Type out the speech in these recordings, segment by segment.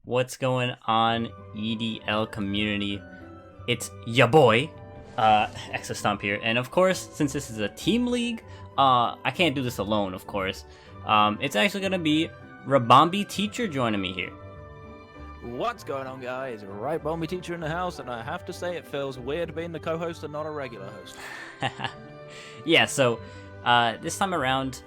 What's going on, EDL community? It's ya boy, Exostomp here, and of course, since this is a team league, I can't do this alone, of course. It's actually gonna be RibombeeTeacher joining me here. What's going on, guys? RibombeeTeacher in the house, and I have to say it feels weird being the co-host and not a regular host. Yeah, so this time around,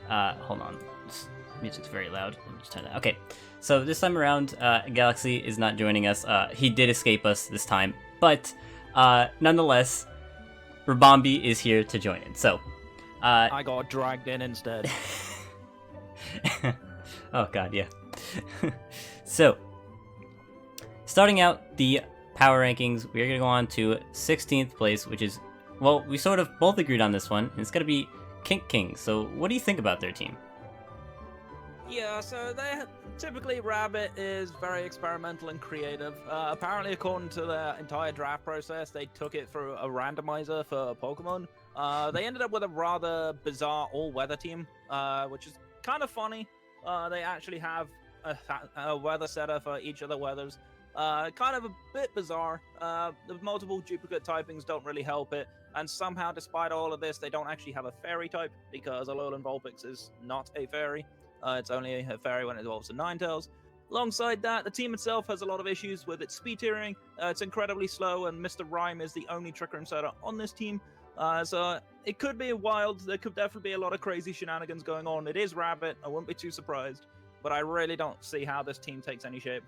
hold on, this music's very loud. Let me just turn that. Okay, so this time around, Galaxy is not joining us. He did escape us this time, but nonetheless, Ribombee is here to join in. So I got dragged in instead. oh god, yeah. So starting out the power rankings, we're gonna go on to 16th place, which is, well, we sort of both agreed on this one. And it's gonna be Kink King. So what do you think about their team? Yeah, so typically Rabbit is very experimental and creative. Apparently, according to their entire draft process, they took it through a randomizer for Pokemon. They ended up with a rather bizarre all-weather team, which is kind of funny. They actually have a weather setter for each of the weathers. Kind of a bit bizarre. The multiple duplicate typings don't really help it. And somehow, despite all of this, they don't actually have a fairy type, because Alolan Vulpix is not a fairy. It's only a fairy when it evolves to Ninetales. Alongside that, the team itself has a lot of issues with its speed tiering. It's incredibly slow, and Mr. Rhyme is the only Trick Room setter on this team. So it could be wild. There could definitely be a lot of crazy shenanigans going on. It is Rabbit. I wouldn't be too surprised. But I really don't see how this team takes any shape.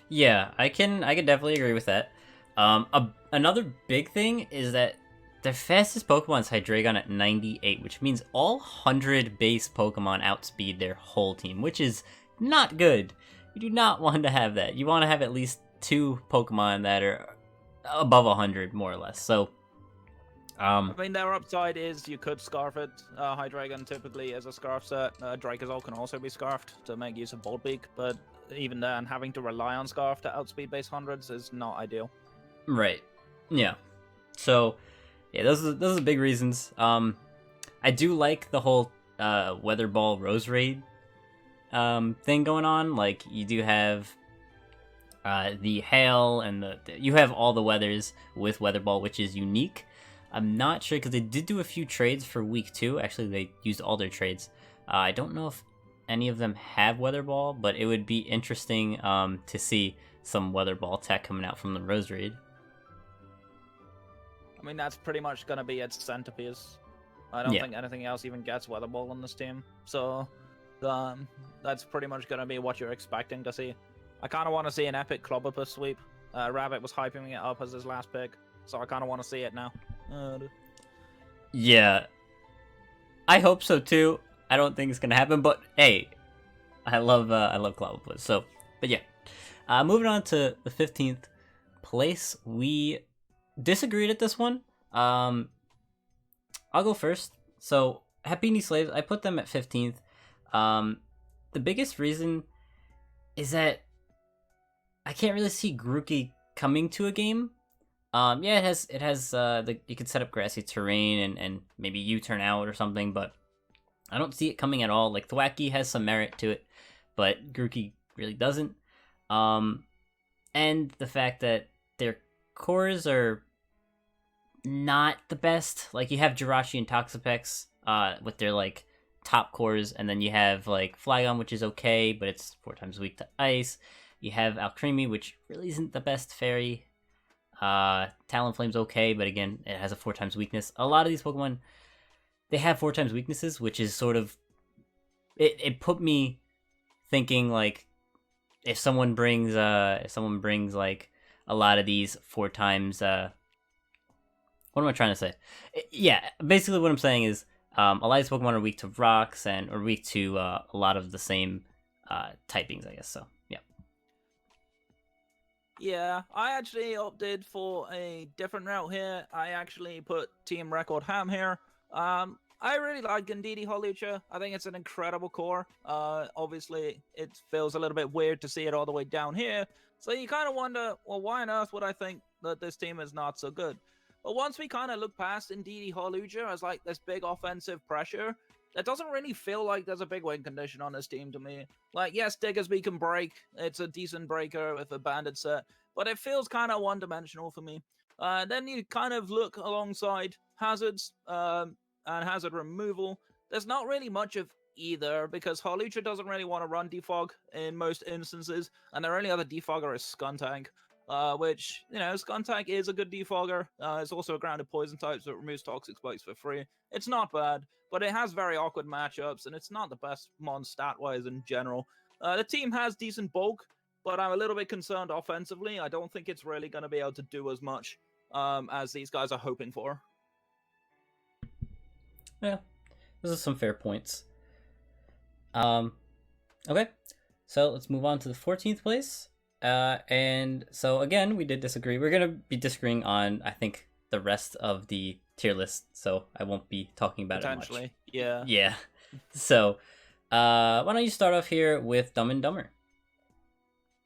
Yeah, I can definitely agree with that. Another big thing is that their fastest Pokemon is Hydreigon at 98, which means all 100 base Pokemon outspeed their whole team, which is not good. You do not want to have that. You want to have at least 2 Pokemon that are above 100, more or less. So, I mean, their upside is you could Scarf it. Hydreigon typically is a Scarf set. Dracozole can also be Scarfed to make use of Volbeak, but even then, having to rely on Scarf to outspeed base hundreds is not ideal. Right. Yeah. So, yeah, those are the big reasons. I do like the whole Weather Ball Rose Raid thing going on. Like, you do have the hail and you have all the weathers with Weather Ball, which is unique. I'm not sure, because they did do a few trades for week 2. Actually, they used all their trades. I don't know if any of them have Weather Ball, but it would be interesting to see some Weather Ball tech coming out from the Rose Raid. I mean, that's pretty much going to be its centerpiece. I don't think anything else even gets Weather Ball on this team. So, that's pretty much going to be what you're expecting to see. I kind of want to see an epic Clobberpuss sweep. Rabbit was hyping it up as his last pick, so I kind of want to see it now. Yeah. I hope so, too. I don't think it's going to happen, but hey, I love Clobberpuss. So, but yeah. Moving on to the 15th place, we disagreed at this one. I'll go first. So, Happini Slaves, I put them at 15th. The biggest reason is that I can't really see Grookey coming to a game. Yeah, it has you could set up grassy terrain and maybe U-turn out or something, but I don't see it coming at all. Like, Thwackey has some merit to it, but Grookey really doesn't. And the fact that their cores are not the best. Like, you have Jirachi and Toxapex with their, like, top cores, and then you have, like, Flygon, which is okay, but it's 4 times weak to ice. You have Alcremie, which really isn't the best fairy. Talonflame's okay, but again, it has a 4 times weakness. A lot of these Pokemon, they have 4 times weaknesses, which is sort of... It put me thinking, like, if someone brings, like, a lot of these 4 times... what am I trying to say? Yeah, basically what I'm saying is a lot of these Pokemon are weak to rocks or weak to a lot of the same typings, I guess. So, yeah. Yeah, I actually opted for a different route here. I actually put Team Record Ham here. I really like Gandidi Holucha. I think it's an incredible core. Obviously, it feels a little bit weird to see it all the way down here. So you kind of wonder, well, why on earth would I think that this team is not so good? But once we kind of look past Ndidi Holucha as like this big offensive pressure, It doesn't really feel like there's a big win condition on this team to me. Like, yes, Diggersby can break. It's a decent breaker with a banded set, but it feels kind of one-dimensional for me. Then you kind of look alongside hazards and hazard removal. There's not really much of either because Harlucha doesn't really want to run defog in most instances, and their only other defogger is Skuntank. Which, Skuntank is a good defogger. It's also a grounded poison type, so it removes toxic spikes for free. It's not bad, but it has very awkward matchups, and it's not the best mon stat-wise in general. The team has decent bulk, but I'm a little bit concerned offensively. I don't think it's really going to be able to do as much as these guys are hoping for. Yeah, those are some fair points. Okay, so let's move on to the 14th place. And so again, we did disagree. We're gonna be disagreeing on, I think, the rest of the tier list, so I won't be talking about it much. Potentially, yeah. Yeah. So, why don't you start off here with Dumb and Dumber?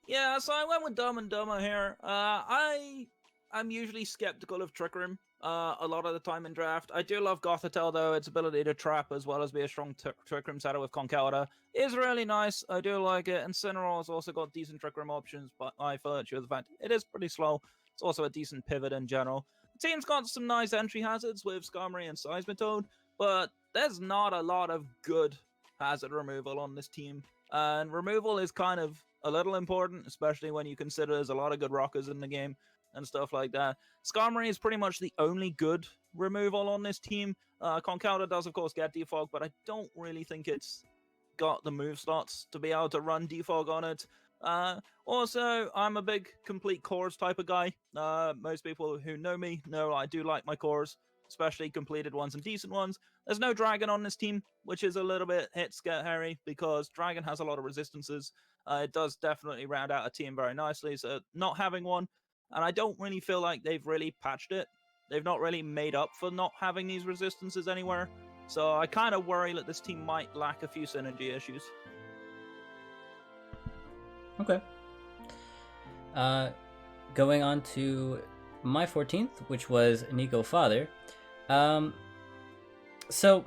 Yeah, so I went with Dumb and Dumber here. I'm usually skeptical of Trick Room a lot of the time in draft. I do love Gothitelle, though. Its ability to trap as well as be a strong Trick Room setter with Conkeldurr is really nice. I do like it. And Cineroar's also got decent Trick Room options by virtue of the fact it is pretty slow. It's also a decent pivot in general. The team's got some nice entry hazards with Skarmory and Seismitoad, but there's not a lot of good hazard removal on this team. And removal is kind of a little important, especially when you consider there's a lot of good rockers in the game and stuff like that. Skarmory is pretty much the only good removal on this team. Conkeldurr does, of course, get defog, but I don't really think it's got the move slots to be able to run defog on it. Also, I'm a big complete cores type of guy. Most people who know me know I do like my cores, especially completed ones and decent ones. There's no dragon on this team, which is a little bit scary because dragon has a lot of resistances. It does definitely round out a team very nicely, so not having one, and I don't really feel like they've really patched it. They've not really made up for not having these resistances anywhere, so I kind of worry that this team might lack a few synergy issues. Okay. Going on to my 14th, which was Nico Father. So,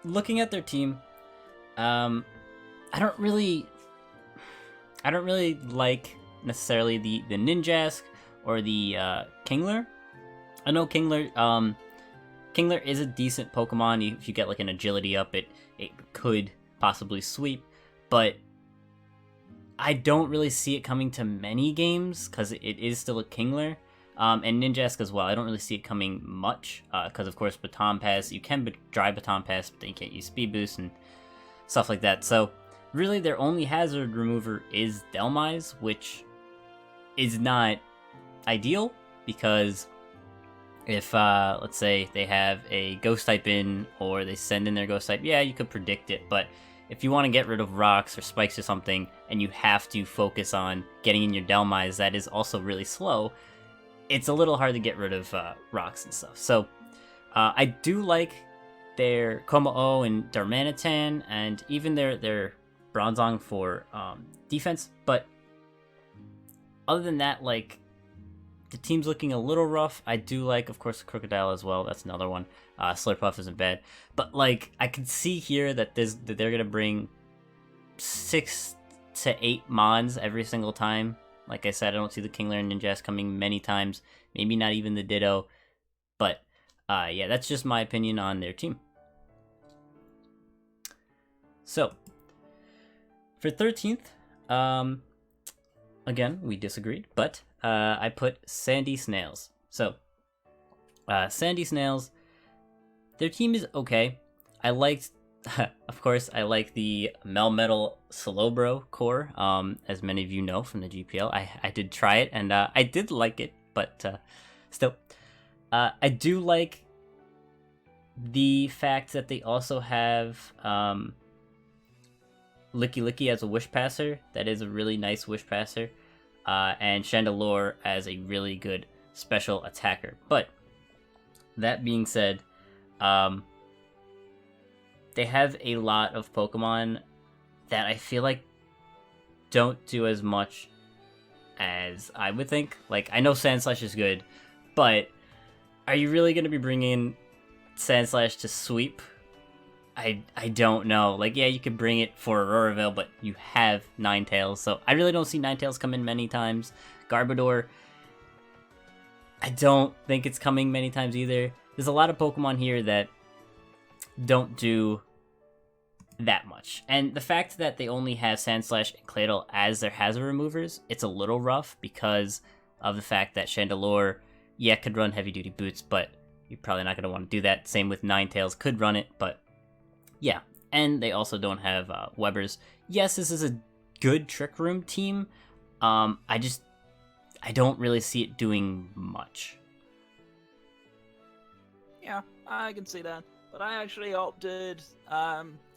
looking at their team, I don't really like necessarily the Ninjask or the Kingler. I know Kingler is a decent Pokemon. If you get like an agility up, it could possibly sweep, but I don't really see it coming to many games because it is still a Kingler. And Ninjask as well. I don't really see it coming much because, of course, Baton Pass, you can dry Baton Pass, but then you can't use Speed Boost and stuff like that. So, really, their only hazard remover is Dhelmise, which is not ideal because if, let's say, they have a Ghost type in or they send in their Ghost type, yeah, you could predict it, but if you want to get rid of rocks or spikes or something and you have to focus on getting in your Dhelmise that is also really slow, it's a little hard to get rid of rocks and stuff. So I do like their Kommo-o and Darmanitan and even their Bronzong for defense, but other than that, like, the team's looking a little rough. I do like, of course, Crocodile as well. That's another one. Slurpuff isn't bad. But, like, I can see here that they're going to bring 6 to 8 Mons every single time. Like I said, I don't see the Kingler and Ninjask coming many times. Maybe not even the Ditto. But, yeah, that's just my opinion on their team. So, for 13th, again, we disagreed, but I put Sandy Snails. So, Sandy Snails, their team is okay. I liked, of course, I like the Melmetal Slowbro core, as many of you know from the GPL. I did try it, and I did like it, but still. I do like the fact that they also have Licky Licky as a Wish Passer. That is a really nice Wish Passer. And Chandelure as a really good special attacker. But, that being said, they have a lot of Pokemon that I feel like don't do as much as I would think. Like, I know Sandslash is good, but are you really going to be bringing Sandslash to sweep, I don't know. Like, yeah, you could bring it for Auroraville, but you have Ninetales, so I really don't see Ninetales come in many times. Garbodor, I don't think it's coming many times either. There's a lot of Pokemon here that don't do that much. And the fact that they only have Sandslash and Claydol as their hazard removers, it's a little rough because of the fact that Chandelure, yeah, could run heavy duty boots, but you're probably not going to want to do that. Same with Ninetales, could run it, but yeah. And they also don't have Webbers. Yes, this is a good Trick Room team. I don't really see it doing much. Yeah, I can see that. But I actually opted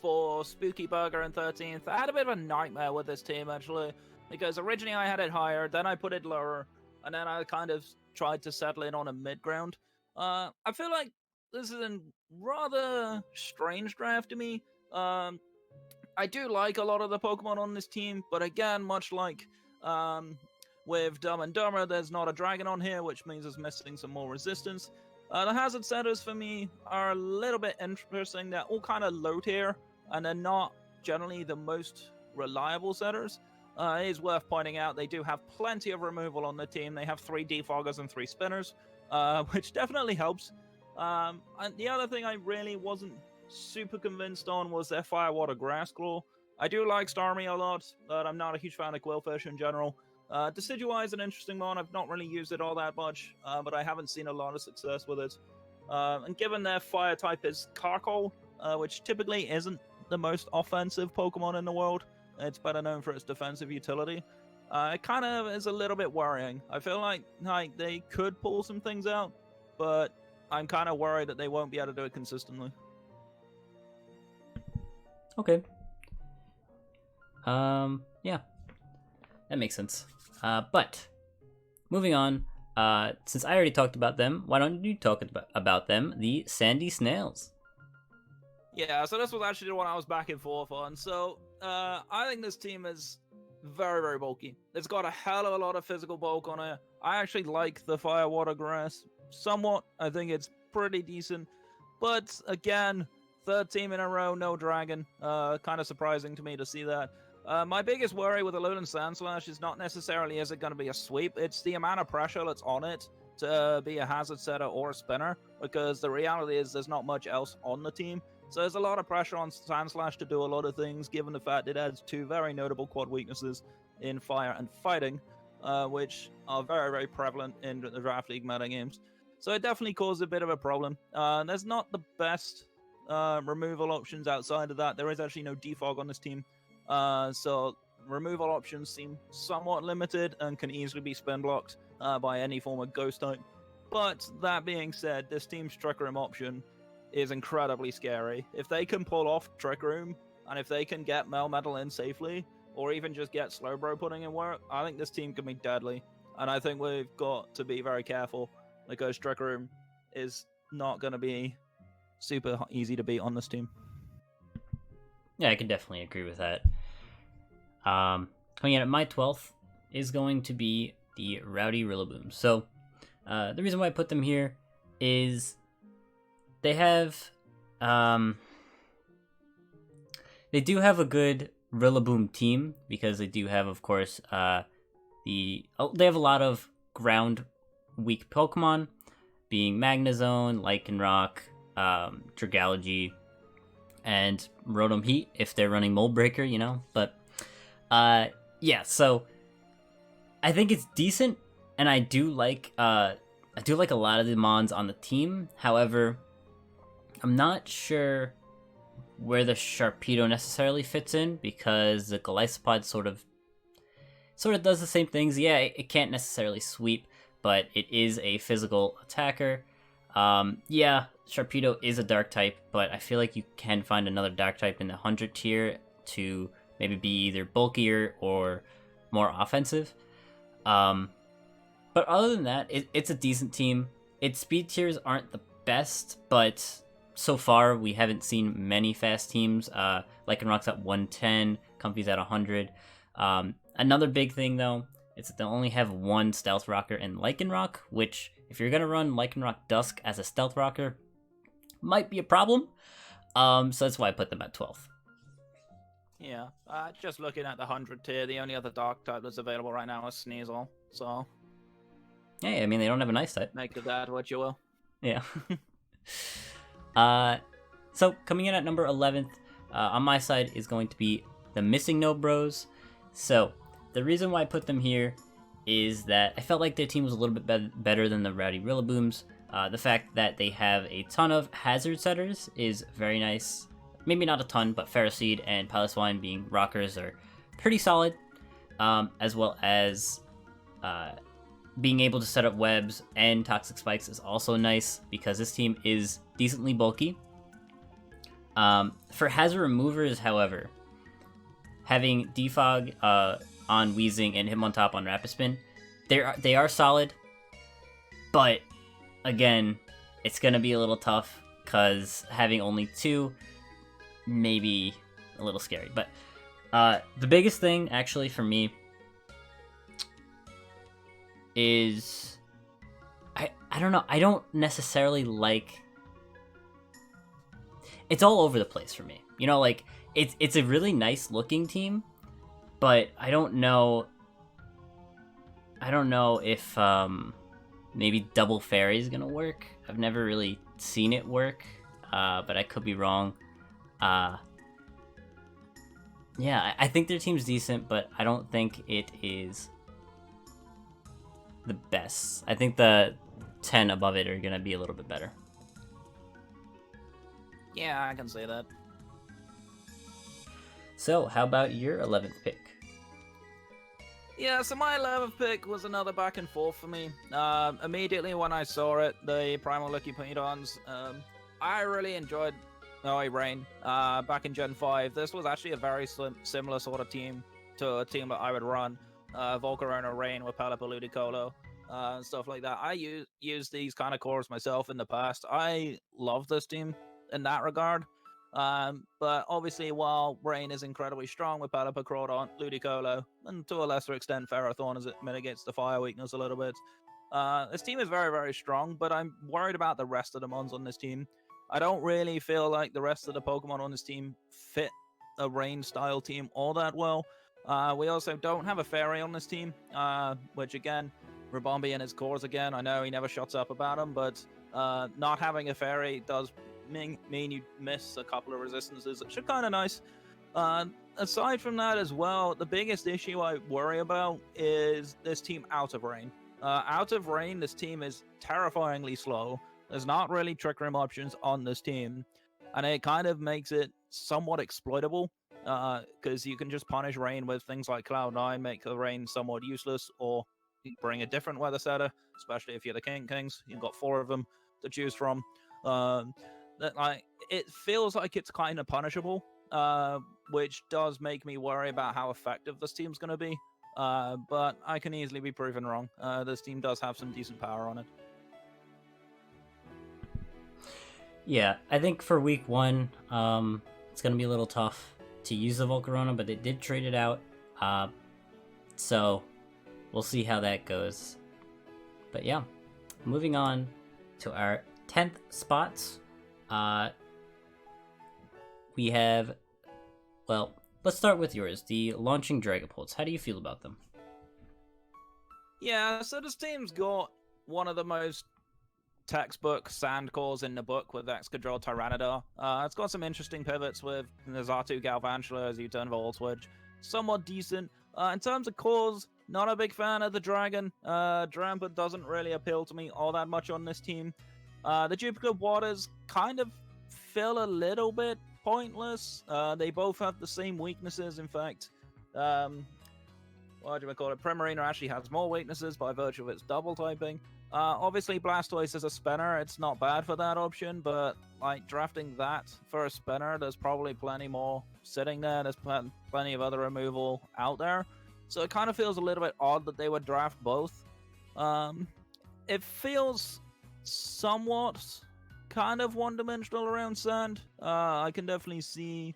for Spooky Burger in 13th. I had a bit of a nightmare with this team, actually. Because originally I had it higher, then I put it lower, and then I kind of tried to settle in on a mid-ground. I feel like this is a rather strange draft to me. I do like a lot of the Pokemon on this team, but again, much like with Dumb and Dumber, there's not a dragon on here, which means it's missing some more resistance. The hazard setters for me are a little bit interesting. They're all kind of low tier, and they're not generally the most reliable setters. It is worth pointing out they do have plenty of removal on the team. They have 3 Defoggers and 3 Spinners, which definitely helps. And the other thing I really wasn't super convinced on was their Fire, Water, Grass Claw. I do like Starmie a lot, but I'm not a huge fan of Quillfish in general. Decidueye is an interesting one. I've not really used it all that much, but I haven't seen a lot of success with it. And given their fire type is Carkol, which typically isn't the most offensive Pokemon in the world, it's better known for its defensive utility. It kind of is a little bit worrying. I feel like they could pull some things out, but I'm kind of worried that they won't be able to do it consistently. Okay. Yeah. That makes sense. But moving on, since I already talked about them, why don't you talk about them, the Sandy Snails? Yeah, so this was actually the one I was back and forth on. So I think this team is very, very bulky. It's got a hell of a lot of physical bulk on it. I actually like the Fire, Water, Grass somewhat. I think it's pretty decent. But again, third team in a row, no dragon. Kind of surprising to me to see that. My biggest worry with Alolan Sandslash is not necessarily is it going to be a sweep, it's the amount of pressure that's on it to be a hazard setter or a spinner, because the reality is there's not much else on the team. So there's a lot of pressure on Sandslash to do a lot of things, given the fact it has 2 very notable quad weaknesses in fire and fighting, which are very, very prevalent in the Draft League meta games. So it definitely causes a bit of a problem. There's not the best removal options outside of that. There is actually no defog on this team. So removal options seem somewhat limited and can easily be spin blocked by any form of ghost type. But that being said, this team's Trick Room option is incredibly scary. If they can pull off Trick Room, and if they can get Melmetal in safely, or even just get Slowbro putting in work, I think this team can be deadly. And I think we've got to be very careful, because Trick Room is not going to be super easy to beat on this team. Yeah, I can definitely agree with that. Coming in at my 12th is going to be the Rowdy Rillaboom. So, the reason why I put them here is they have, they do have a good Rillaboom team, because they do have, of course, they have a lot of ground weak Pokemon, being Magnezone, Lycanroc, Dragalogy, and Rotom Heat if they're running Mold Breaker, you know. But yeah, so I think it's decent, and I do like a lot of the Mons on the team. However, I'm not sure where the Sharpedo necessarily fits in, because the Golisopod sort of does the same things. Yeah, it can't necessarily sweep, but it is a physical attacker. Yeah, Sharpedo is a dark type, but I feel like you can find another dark type in the 100 tier to maybe be either bulkier or more offensive. But other than that, it's a decent team. Its speed tiers aren't the best, but so far we haven't seen many fast teams. Lycanroc's at 110, Comfy's at 100. Another big thing, though, is that they only have one Stealth Rocker in Lycanroc, which, if you're going to run Lycanroc Dusk as a Stealth Rocker, might be a problem. So that's why I put them at 12th. Yeah, just looking at the 100 tier, the only other dark type that's available right now is Sneasel. So, Hey, I mean, they don't have an ice type. make of that what you will. Yeah. So coming in at number 11th, on my side is going to be the Missing No Bros. So the reason why I put them here is that I felt like their team was a little bit better than the Rowdy Rillabooms. The fact that they have a ton of hazard setters is very nice. Maybe not a ton, but Ferroseed and Piloswine being rockers are pretty solid, as well as being able to set up webs and toxic spikes is also nice because this team is decently bulky. For hazard removers, however, having Defog on Weezing and Hitmontop on Rapid Spin, they are solid, but again, it's gonna be a little tough because having only 2 may be a little scary. But the biggest thing actually for me is I don't know. I don't necessarily like. It's all over the place for me. You know, like it's a really nice looking team, but I don't know. I don't know if maybe double fairy is gonna work. I've never really seen it work, but I could be wrong. Yeah, I think their team's decent, but I don't think it is the best. I think the 10 above it are gonna be a little bit better. Yeah, I can see that. So, how about your 11th pick? Yeah, so my 11th pick was another back and forth for me. Immediately when I saw it, the Primal Lucky Pedons, I really enjoyed Rain back in Gen 5. This was actually a very similar sort of team to a team that I would run. Volcarona Rain with Pelipper Ludicolo, and stuff like that. I used these kind of cores myself in the past. I love this team in that regard. But obviously, while Rain is incredibly strong with Pelipper, Crawdon, Ludicolo, and to a lesser extent Ferrothorn as it mitigates the fire weakness a little bit, this team is very, very strong, but I'm worried about the rest of the mons on this team. I don't really feel like the rest of the Pokemon on this team fit a Rain-style team all that well. We also don't have a Fairy on this team, which again, Ribombee and his cores again, I know he never shuts up about them, but not having a Fairy does mean you miss a couple of resistances, which are kind of nice. Aside from that as well, the biggest issue I worry about is this team out of Rain. Out of Rain, this team is terrifyingly slow. There's not really Trick Room options on this team, and it kind of makes it somewhat exploitable, because you can just punish Rain with things like Cloud9, make the Rain somewhat useless, or bring a different weather setter, especially if you're the Kings. You've got 4 of them to choose from. It feels like it's kind of punishable, which does make me worry about how effective this team's going to be. But I can easily be proven wrong. This team does have some decent power on it. Yeah, I think for week 1, it's going to be a little tough to use the Volcarona, but they did trade it out. So we'll see how that goes. But yeah, moving on to our 10th spots. We have, well, let's start with yours, the Launching Dragapults. How do you feel about them? Yeah, so this team's got one of the most textbook sand cores in the book with Excadrill Tyranitar. It's got some interesting pivots with Nizatu Galvantula as you turn Voltwitch. Somewhat decent. In terms of cores, not a big fan of the Dragon. Drampa doesn't really appeal to me all that much on this team. The Jupiter Waters kind of feel a little bit pointless. They both have the same weaknesses. In fact, what do we call it? Primarina actually has more weaknesses by virtue of its double typing. Obviously, Blastoise is a spinner. It's not bad for that option, but like drafting that for a spinner, there's probably plenty more sitting there. There's plenty of other removal out there. So it kind of feels a little bit odd that they would draft both. It feels somewhat kind of one-dimensional around Sand. I can definitely see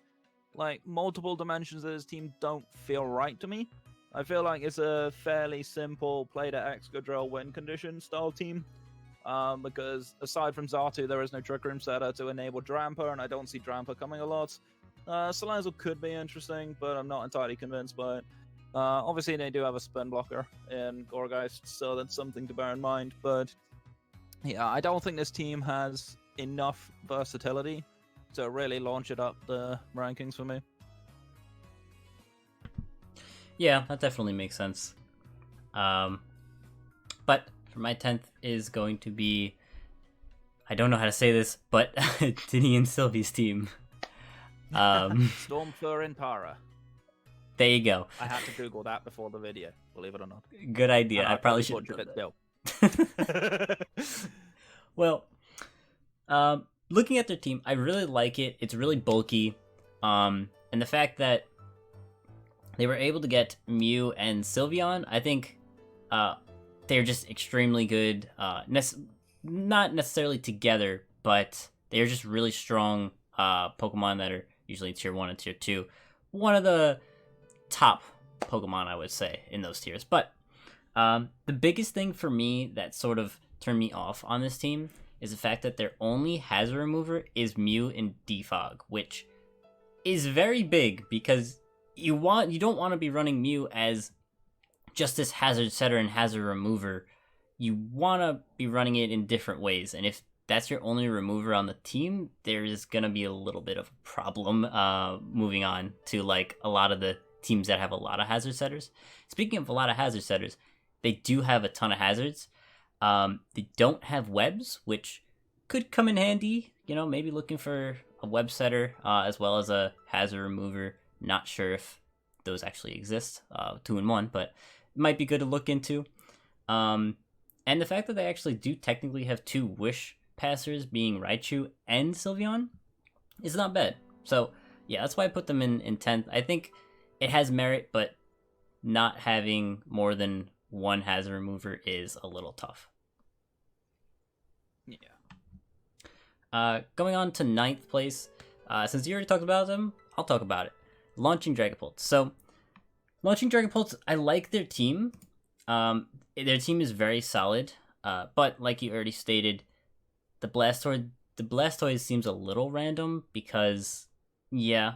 like multiple dimensions of this team don't feel right to me. I feel like it's a fairly simple play to Excadrill win condition style team. because aside from Zatu, there is no Trick Room setter to enable Drampa, and I don't see Drampa coming a lot. Salazzle could be interesting, but I'm not entirely convinced by it. Obviously, they do have a spin blocker in Gorgeist, so that's something to bear in mind. But yeah, I don't think this team has enough versatility to really launch it up the rankings for me. Yeah, that definitely makes sense. But for my 10th is going to be, I don't know how to say this, but Dini and Sylvie's team. Stormfur and Tara. There you go. I had to Google that before the video, believe it or not. Good idea. And I probably should butchered it still. Well, looking at their team, I really like it. It's really bulky. And the fact that they were able to get Mew and Sylveon, I think they're just extremely good. Not necessarily together, but they're just really strong Pokemon that are usually tier 1 and tier 2. One of the top Pokemon, I would say, in those tiers. But the biggest thing for me that sort of turned me off on this team is the fact that their only hazard remover is Mew and Defog, which is very big because you don't want to be running Mew as just this hazard setter and hazard remover. You want to be running it in different ways, and if that's your only remover on the team, there is going to be a little bit of a problem moving on to like a lot of the teams that have a lot of hazard setters. Speaking of a lot of hazard setters, they do have a ton of hazards. They don't have webs, which could come in handy, maybe looking for a web setter as well as a hazard remover. Not sure if those actually exist, 2 in 1, but it might be good to look into. And the fact that they actually do technically have 2 Wish Passers, being Raichu and Sylveon, is not bad. So, yeah, that's why I put them in 10th. I think it has merit, but not having more than one hazard remover is a little tough. Yeah. Going on to 9th place, since you already talked about them, I'll talk about it. Launching Dragapult. So, Launching Dragapult, I like their team. Their team is very solid, but like you already stated, the Blastoise seems a little random because, yeah,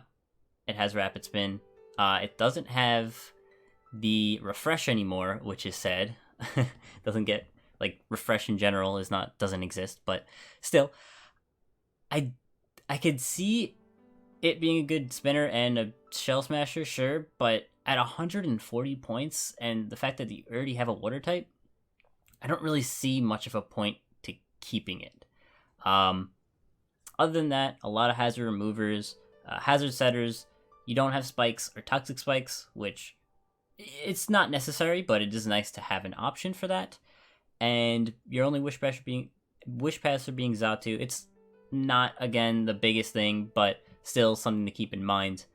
it has Rapid Spin. It doesn't have the Refresh anymore, which is sad. Doesn't get, like, Refresh in general doesn't exist, but still, I could see it being a good spinner and a Shell Smasher, sure, but at 140 points and the fact that you already have a Water type, I don't really see much of a point to keeping it. Other than that, a lot of hazard removers, hazard setters. You don't have spikes or toxic spikes, which it's not necessary, but it is nice to have an option for that. And your only Wish Passer being Zatu. It's not, again, the biggest thing, but still something to keep in mind.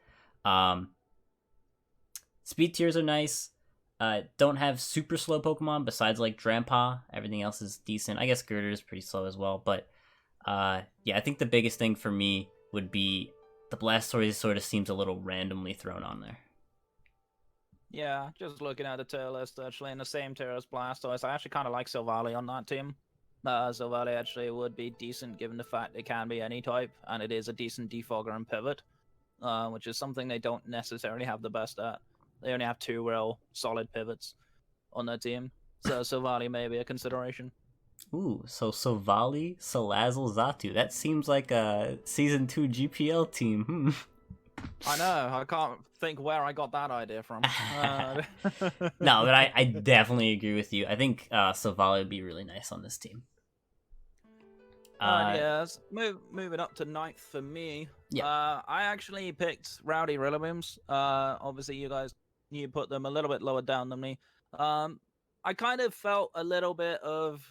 Speed tiers are nice. Don't have super slow Pokemon besides like Drampa. Everything else is decent. I guess Girder is pretty slow as well, but yeah, I think the biggest thing for me would be the Blastoise sort of seems a little randomly thrown on there. Yeah, just looking at the tier list, actually, in the same tier as Blastoise, I actually kind of like Silvally on that team. Silvally actually would be decent given the fact it can be any type, and it is a decent defogger and pivot, which is something they don't necessarily have the best at. They only have 2 real solid pivots on their team, so Silvally may be a consideration. Ooh, so Silvally, Salazzle, Zatu. That seems like a Season 2 GPL team. I know, I can't think where I got that idea from. No, but I definitely agree with you. I think Silvally would be really nice on this team. Yes, moving up to 9th for me. Yeah. I actually picked Rowdy Rillabooms. Obviously, you put them a little bit lower down than me. I kind of felt a little bit of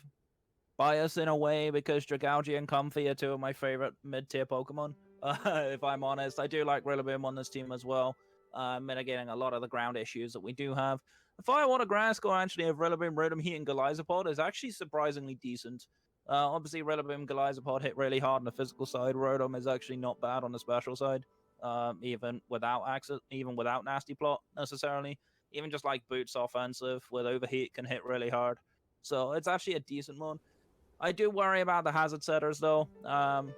bias in a way because Dragalge and Comfey are 2 of my favorite mid-tier Pokemon. If I'm honest, I do like Rillaboom on this team as well, mitigating a lot of the ground issues that we do have. If I want a grass score actually of Rillaboom, Rotom, Heat, and Galizapod is actually surprisingly decent. Obviously, Rillaboom, Galizapod hit really hard on the physical side. Rotom is actually not bad on the special side, even without Nasty Plot necessarily. Even just like Boots offensive with Overheat can hit really hard. So it's actually a decent one. I do worry about the hazard setters though.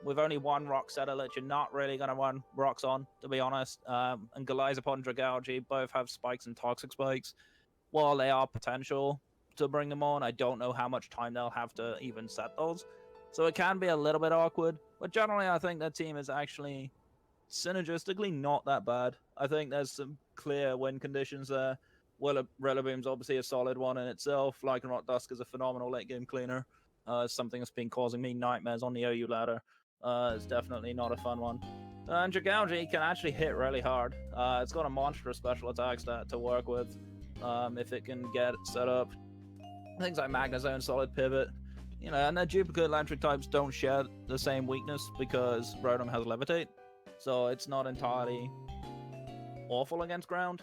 With only one rock setter that you're not really gonna run rocks on, to be honest. And Galizapod and Dragalge both have spikes and toxic spikes. While they are potential to bring them on, I don't know how much time they'll have to even set those. So it can be a little bit awkward. But generally, I think that team is actually synergistically not that bad. I think there's some clear win conditions there. Rillaboom's obviously a solid one in itself. Lycanroc Dusk is a phenomenal late game cleaner. Something that's been causing me nightmares on the OU ladder. It's definitely not a fun one. And Dragalge can actually hit really hard. It's got a monstrous special attack stat to work with if it can get it set up. Things like Magnezone, Solid Pivot, and their duplicate electric types don't share the same weakness because Rotom has Levitate. So it's not entirely awful against ground.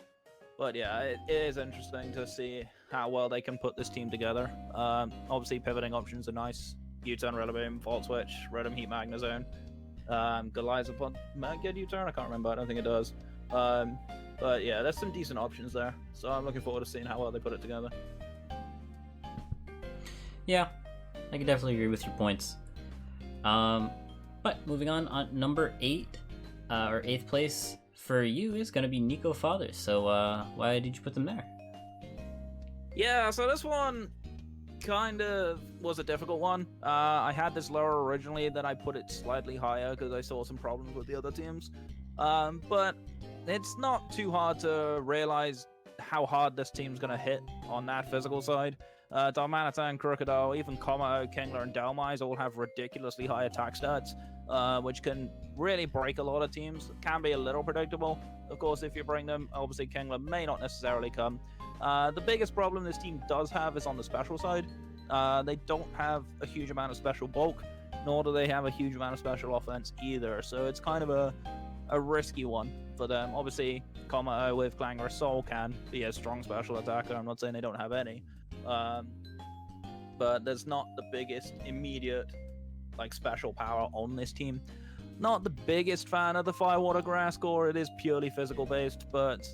But yeah, it is interesting to see how well they can put this team together. Obviously, pivoting options are nice. U-turn, Rillaboom, Volt Switch, Rotom, Heat, Magnezone. Galizapod might get U-turn, I can't remember, I don't think it does. But yeah, there's some decent options there. So I'm looking forward to seeing how well they put it together. Yeah, I can definitely agree with your points. But moving on number 8, or 8th place for you is going to be Nico Fathers. So why did you put them there? Yeah, so this one kind of was a difficult one. I had this lower originally, then I put it slightly higher because I saw some problems with the other teams. But it's not too hard to realize how hard this team's going to hit on that physical side. Darmanitan, Crocodile, even Kommo, Kingler, and Dhelmise all have ridiculously high attack stats, which can really break a lot of teams. It can be a little predictable. Of course, if you bring them, obviously Kingler may not necessarily come. The biggest problem this team does have is on the special side. They don't have a huge amount of special bulk, nor do they have a huge amount of special offense either. So it's kind of a risky one for them. Obviously, Kommo with Clangorous Soul can be a strong special attacker. I'm not saying they don't have any. But there's not the biggest immediate special power on this team. Not the biggest fan of the Firewater Grass Core. It is purely physical based, but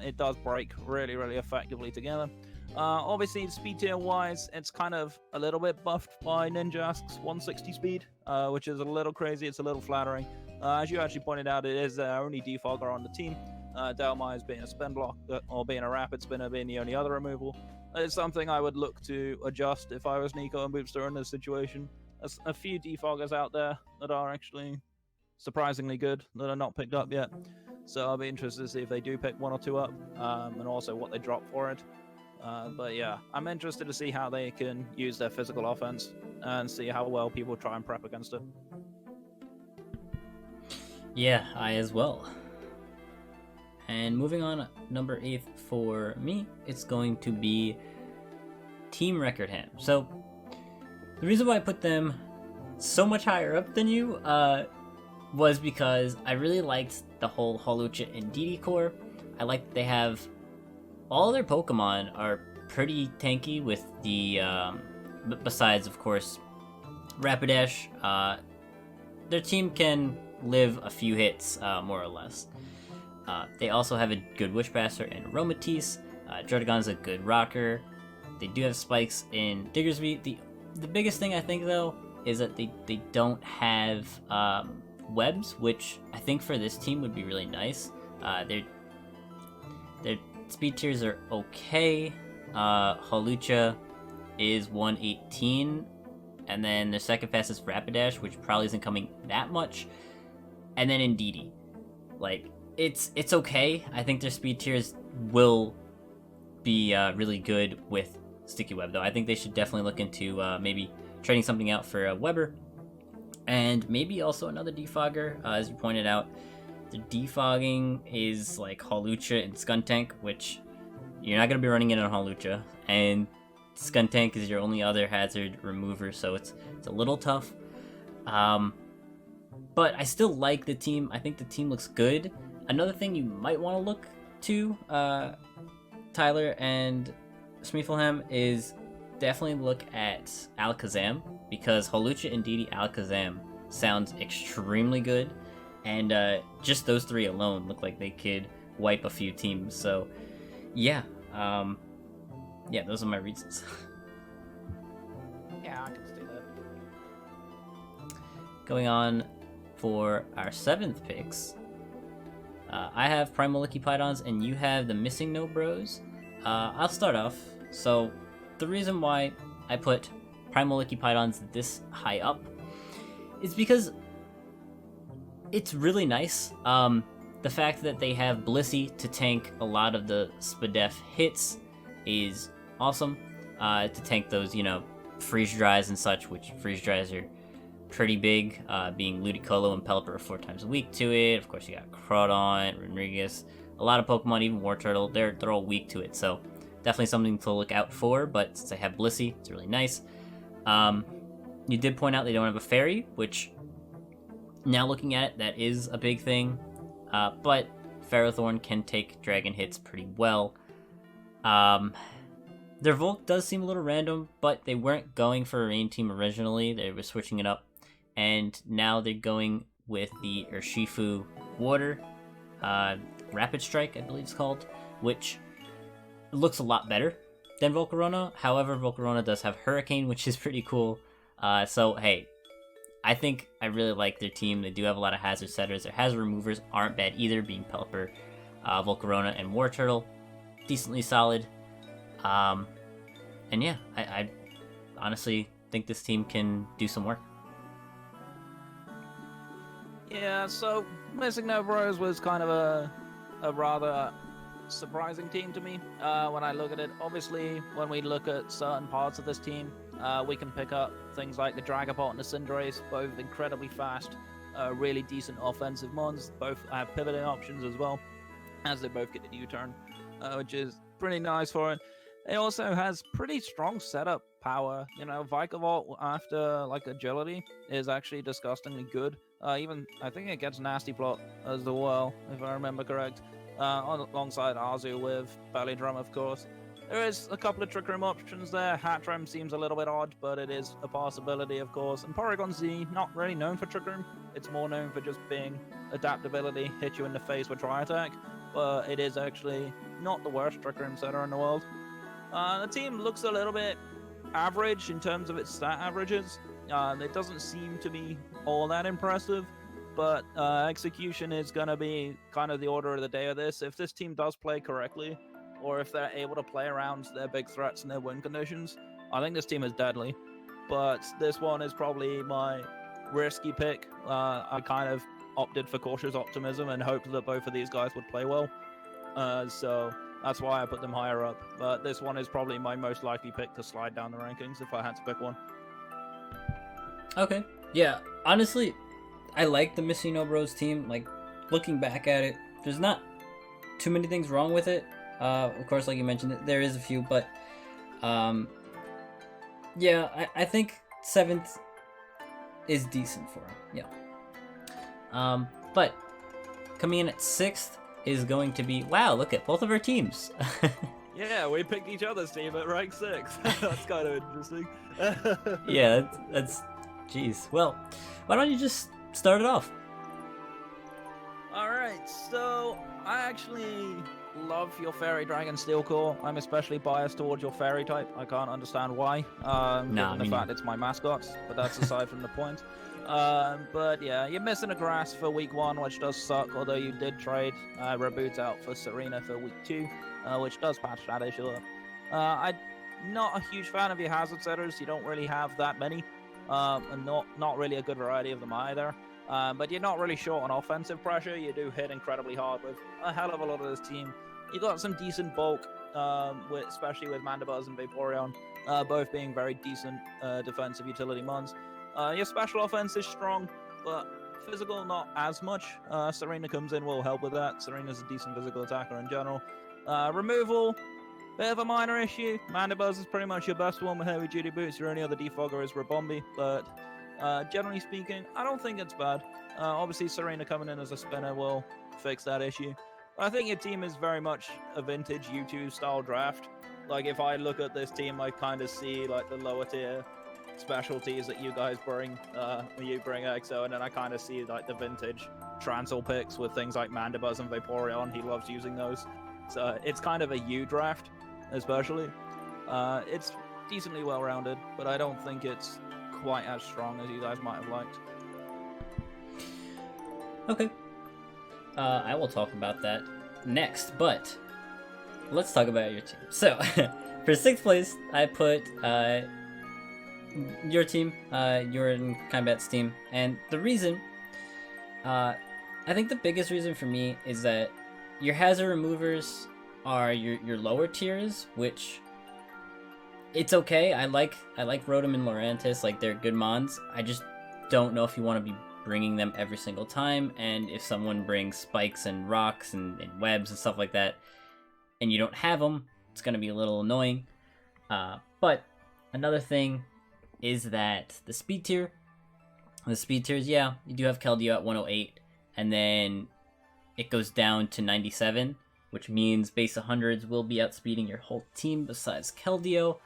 it does break really, really effectively together. Obviously, speed tier wise, it's kind of a little bit buffed by Ninjask's 160 speed, which is a little crazy. It's a little flattering. As you actually pointed out, it is their only defogger on the team. Dhelmise being a spin block, or being a rapid spinner being the only other removal. It's something I would look to adjust if I was Nico and Boopster in this situation. There's a few defoggers out there that are actually surprisingly good that are not picked up yet. So I'll be interested to see if they do pick one or two up, and also what they drop for it. But yeah, I'm interested to see how they can use their physical offense and see how well people try and prep against it. Yeah, I as well. And moving on, number 8 for me, it's going to be Team Recordham. So, the reason why I put them so much higher up than you was because I really liked the whole Hawlucha and Didi core. I like that they have all their Pokemon are pretty tanky with the, besides, of course, Rapidash. Their team can live a few hits, more or less. They also have a good Wishbasser and Aromatisse. Drotagon's a good rocker. They do have spikes in Diggersby. The biggest thing I think, though, is that they don't have webs, which I think for this team would be really nice. Their speed tiers are okay. Hawlucha is 118, and then their second fastest Rapidash, which probably isn't coming that much. And then Indeedee. It's okay. I think their speed tiers will be really good with Sticky Web, though. I think they should definitely look into maybe trading something out for Weber. And maybe also another defogger, as you pointed out. The defogging is like Hawlucha and Skuntank, which you're not going to be running in on Hawlucha. And Skuntank is your only other hazard remover, so it's a little tough. But I still like the team. I think the team looks good. Another thing you might want to look to, Tyler and Smeefleham, is definitely look at Alakazam, because Hawlucha and Didi Alakazam sounds extremely good, and just those three alone look like they could wipe a few teams. So, yeah, those are my reasons. Yeah, I can see that. going on for our 7th picks, I have Primal Lickipydons and you have the Missing No Bros. I'll start off. So the reason why I put Primal Lickipydons this high up is because it's really nice. The fact that they have Blissey to tank a lot of the Spadef hits is awesome. To tank those, freeze dries and such, which freeze dries are pretty big, being Ludicolo and Pelipper are 4 times a week to it. Of course, you got Crawdon, Rodriguez, a lot of Pokemon, even Wartortle, they're all weak to it, so definitely something to look out for, but since I have Blissey, it's really nice. You did point out they don't have a Fairy, which, now looking at it, that is a big thing, but Ferrothorn can take Dragon hits pretty well. Their Volk does seem a little random, but they weren't going for a Rain Team originally. They were switching it up, and now they're going with the Urshifu Water Rapid Strike, I believe it's called, which looks a lot better than Volcarona. However, Volcarona does have Hurricane, which is pretty cool. So, hey, I think I really like their team. They do have a lot of hazard setters. Their hazard removers aren't bad either, being Pelipper, Volcarona, and Wartortle. Decently solid. And yeah, I honestly think this team can do some work. Yeah, so Missing No Bros was kind of a rather surprising team to me when I look at it. Obviously, when we look at certain parts of this team, we can pick up things like the Dragapult and the Cinderace, both incredibly fast, really decent offensive mons. Both have pivoting options as well, as they both get a U-turn, which is pretty nice for it. It also has pretty strong setup power. Vikavolt after agility is actually disgustingly good. Even I think it gets Nasty Plot as well, if I remember correct. Alongside Arzu with Belly Drum, of course. There is a couple of Trick Room options there. Hattrem seems a little bit odd, but it is a possibility, of course. And Porygon Z, not really known for Trick Room. It's more known for just being adaptability, hit you in the face with Tri Attack. But it is actually not the worst Trick Room setter in the world. The team looks a little bit average in terms of its stat averages. It doesn't seem to be all that impressive, but execution is going to be kind of the order of the day of this. If this team does play correctly, or if they're able to play around their big threats and their win conditions, I think this team is deadly. But this one is probably my risky pick. I kind of opted for cautious optimism and hoped that both of these guys would play well. So that's why I put them higher up. But this one is probably my most likely pick to slide down the rankings if I had to pick one. Okay. Yeah, honestly, I like the Missing No Bros team. Looking back at it, there's not too many things wrong with it. Of course, like you mentioned, there is a few, but yeah, I think 7th is decent for him. Yeah. But coming in at 6th is going to be, wow, look at both of our teams. Yeah, we picked each other's team at rank 6. That's kind of interesting. Yeah, that's jeez. Well, why don't you just start it off? Alright, so I actually love your Fairy Dragon Steel Core. I'm especially biased towards your Fairy type. I can't understand why, given the fact it's my mascot, but that's aside from the point. But yeah, you're missing a Grass for week 1, which does suck, although you did trade Reboot out for Serena for week 2, which does patch that issue up. I'm not a huge fan of your hazard setters. You don't really have that many, and not really a good variety of them either. But you're not really short on offensive pressure. You do hit incredibly hard with a hell of a lot of this team. You got some decent bulk, especially with Mandibuzz and Vaporeon, both being very decent defensive utility mons. Your special offense is strong, but physical not as much. Serena comes in, will help with that. Serena's a decent physical attacker in general. Removal, bit of a minor issue. Mandibuzz is pretty much your best one with heavy duty boots. Your only other defogger is Ribombee, but generally speaking, I don't think it's bad. Obviously, Serena coming in as a spinner will fix that issue. But I think your team is very much a vintage U2 style draft. If I look at this team, I kind of see the lower tier specialties that you guys bring when you bring EXO, and then I kind of see the vintage Transall picks with things like Mandibuzz and Vaporeon. He loves using those. So it's kind of a U draft, especially. It's decently well-rounded, but I don't think it's quite as strong as you guys might have liked. Okay. I will talk about that next, but let's talk about your team. So, for 6th place, I put your team, your in Combat's team, and the reason, I think the biggest reason for me is that your hazard removers are your lower tiers, which it's okay. I like Rotom and Lurantis, like they're good mons. I just don't know if you want to be bringing them every single time, and if someone brings spikes and rocks and webs and stuff like that, and you don't have them, it's gonna be a little annoying. But another thing is that the speed tiers, yeah, you do have Keldeo at 108, and then it goes down to 97, which means base 100s will be outspeeding your whole team besides Keldeo,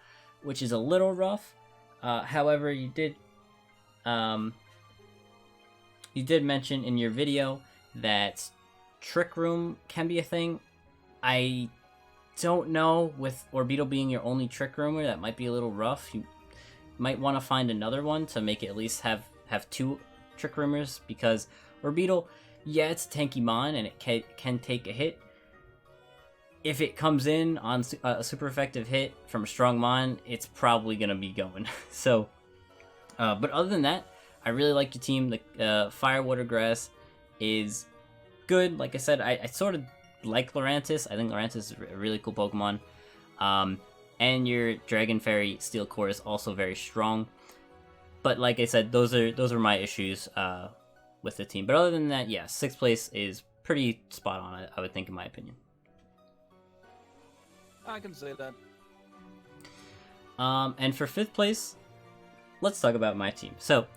which is a little rough. However, you did mention in your video that Trick Room can be a thing. I don't know, with Orbeetle being your only Trick Roomer, that might be a little rough. You might want to find another one to make it at least have 2 Trick Roomers, because Orbeetle, yeah, it's a tanky mon and it can take a hit. If it comes in on a super effective hit from a strong mon, it's probably going to be going. So, but other than that, I really like your team. The Fire, Water, Grass is good. Like I said, I sort of like Lurantis. I think Lurantis is a really cool Pokemon. And your Dragon Fairy Steel Core is also very strong. But like I said, those are my issues with the team. But other than that, yeah, 6th place is pretty spot on, I would think, in my opinion. I can say that. And for 5th place, let's talk about my team. So,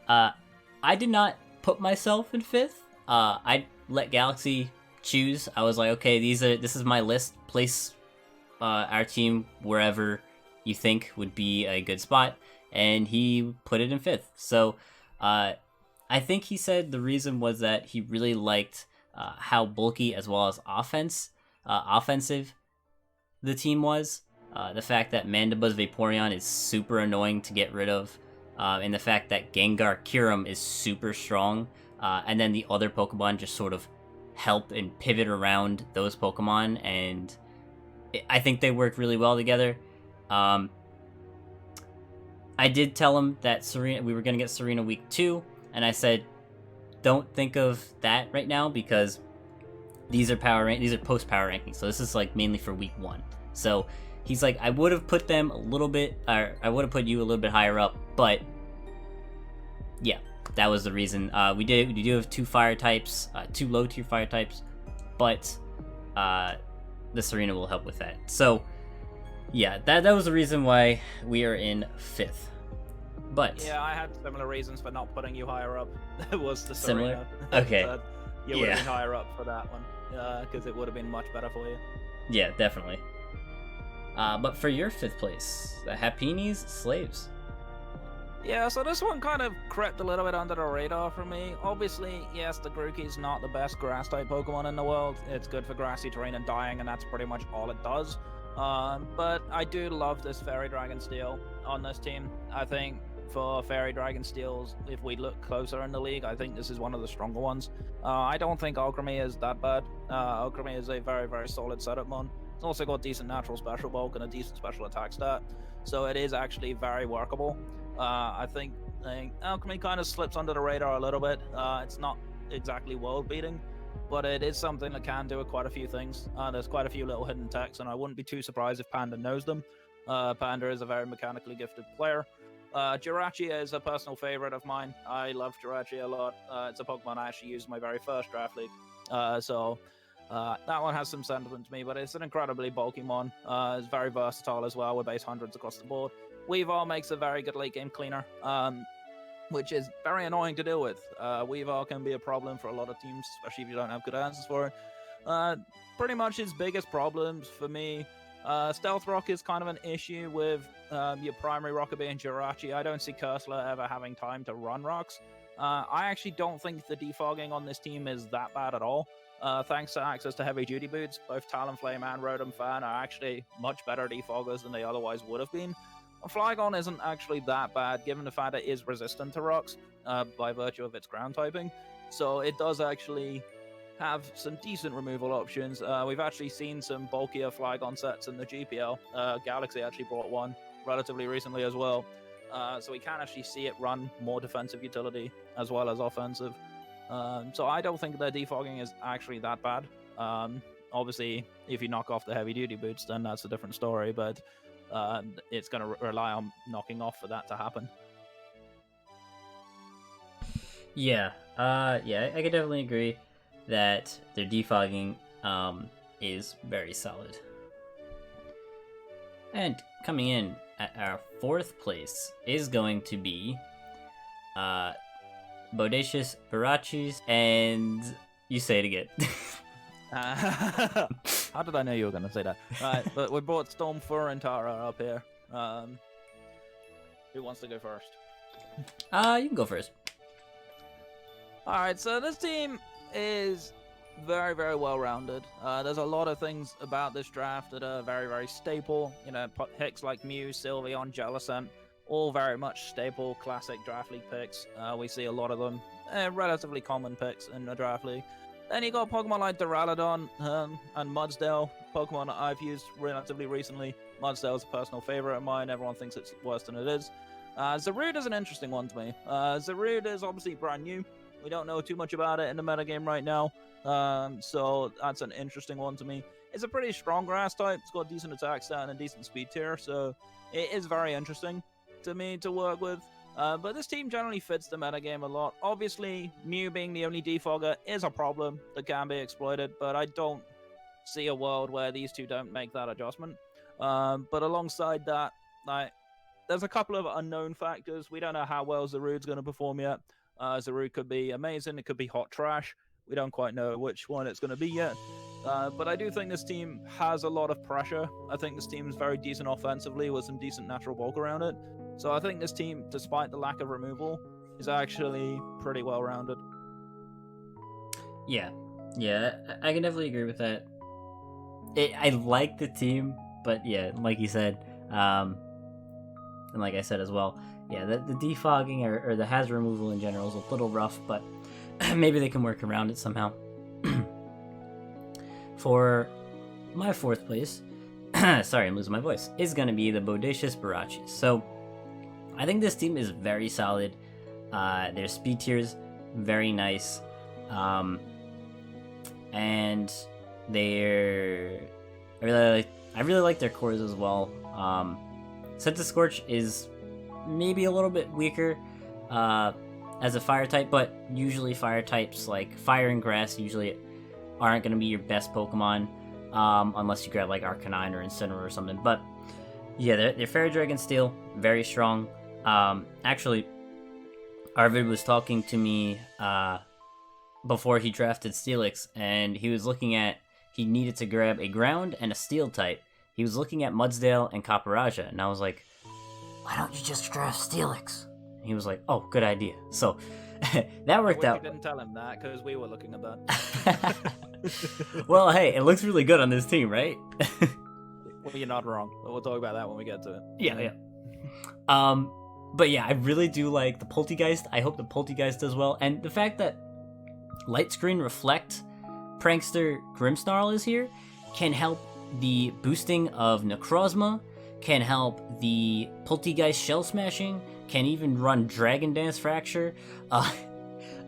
I did not put myself in 5th. I let Galaxy choose. I was like, okay, this is my list. Place our team wherever you think would be a good spot, and he put it in 5th. So, I think he said the reason was that he really liked how bulky as well as offensive the team was. The fact that Mandibu's Vaporeon is super annoying to get rid of, and the fact that Gengar Kyurem is super strong, and then the other Pokemon just sort of help and pivot around those Pokemon, and I think they work really well together. I did tell him that we were going to get Serena week 2, and I said, don't think of that right now, because these are post power rankings, so this is like mainly for week 1. So he's like, I would have put them a little bit, or I would have put you a little bit higher up, but yeah, that was the reason. We do have 2 fire types, 2 low tier fire types, but the Serena will help with that. So yeah, that was the reason why we are in 5th. But yeah, I had similar reasons for not putting you higher up. It was the similar. Serena. Okay. So you would have been higher up for that one, because it would have been much better for you. Yeah, definitely. But for your 5th place, the Happini's Slaves. Yeah, so this one kind of crept a little bit under the radar for me. Obviously, yes, the Grookey's not the best grass-type Pokemon in the world. It's good for grassy terrain and dying, and that's pretty much all it does. But I do love this Fairy Dragon Steel on this team. I think for Fairy Dragon Steels, if we look closer in the league, I think this is one of the stronger ones. I don't think Alchemy is that bad. Alchemy is a very, very solid setup mon. It's also got decent natural special bulk and a decent special attack stat, so it is actually very workable. I think Alchemy kind of slips under the radar a little bit. It's not exactly world beating, but it is something that can do quite a few things. There's quite a few little hidden techs, and I wouldn't be too surprised if Panda knows them. Panda is a very mechanically gifted player. Jirachi is a personal favorite of mine. I love Jirachi a lot. It's a Pokemon I actually used in my very first draft league. So that one has some sentiment to me, but it's an incredibly bulky mon. It's very versatile as well with base 100s across the board. Weavile makes a very good late game cleaner, which is very annoying to deal with. Weavile can be a problem for a lot of teams, especially if you don't have good answers for it. Pretty much his biggest problems for me, Stealth Rock is kind of an issue with your primary rocker being Jirachi. I don't see Cursler ever having time to run rocks. I actually don't think the defogging on this team is that bad at all. Thanks to access to heavy duty boots, both Talonflame and Rotom Fan are actually much better defoggers than they otherwise would have been. Flygon isn't actually that bad, given the fact it is resistant to rocks by virtue of its ground typing. So it does actually have some decent removal options. We've actually seen some bulkier Flygon sets in the GPL. Galaxy actually brought one relatively recently as well. So we can actually see it run more defensive utility as well as offensive. So I don't think their defogging is actually that bad. Obviously, if you knock off the heavy duty boots, then that's a different story, but it's going to rely on knocking off for that to happen. Yeah, I could definitely agree that their defogging is very solid. And coming in at our 4th place is going to be Bodacious Barachis, and you say it again. How did I know you were going to say that? Right, but we brought Stormfur and Tara up here. Who wants to go first? You can go first. Alright, so this team is very, very well-rounded. There's a lot of things about this draft that are very, very staple. You know, picks like Mew, Sylveon, Jellicent, all very much staple classic draft league picks. We see a lot of them. Relatively common picks in the draft league. Then you got Pokemon like Duraludon and Mudsdale, Pokemon that I've used relatively recently. Mudsdale is a personal favorite of mine. Everyone thinks it's worse than it is. Zarude is an interesting one to me. Zarude is obviously brand new. We don't know too much about it in the metagame right now. So that's an interesting one to me. It's a pretty strong grass type. It's got decent attack stat and a decent speed tier. So it is very interesting to me to work with. But this team generally fits the metagame a lot. Obviously, Mew being the only defogger is a problem that can be exploited, but I don't see a world where these two don't make that adjustment. But alongside that, there's a couple of unknown factors. We don't know how well Zarude's going to perform yet. Zarude could be amazing. It could be hot trash. We don't quite know which one it's going to be yet. But I do think this team has a lot of pressure. I think this team is very decent offensively with some decent natural bulk around it. So I think this team, despite the lack of removal, is actually pretty well-rounded. Yeah, I can definitely agree with that. I like the team, but yeah, like you said, and like I said as well, yeah, the defogging or the hazard removal in general is a little rough, but maybe they can work around it somehow. For my 4th place, sorry, I'm losing my voice, is going to be the Bodacious Barachis. So I think this team is very solid. Their speed tier is very nice. And I really like their cores as well. Scorch is maybe a little bit weaker as a fire type, but usually fire types like fire and grass usually aren't going to be your best Pokemon unless you grab like Arcanine or Incineroar or something. But yeah, their Fairy Dragon Steel, very strong. Actually, Arvid was talking to me before he drafted Steelix, and he was looking at, he needed to grab a ground and a steel type. He was looking at Mudsdale and Copperajah, and I was like, why don't you just draft Steelix? And he was like, oh, good idea. So that worked out. We didn't tell him that because we were looking at that. Well, hey, it looks really good on this team, right? Well, you're not wrong. We'll talk about that when we get to it. Yeah. But yeah, I really do like the Poltegeist. I hope the Poltegeist does well. And the fact that Light Screen Reflect Prankster Grimmsnarl is here can help the boosting of Necrozma, can help the Poltegeist Shell Smashing, can even run Dragon Dance Fracture,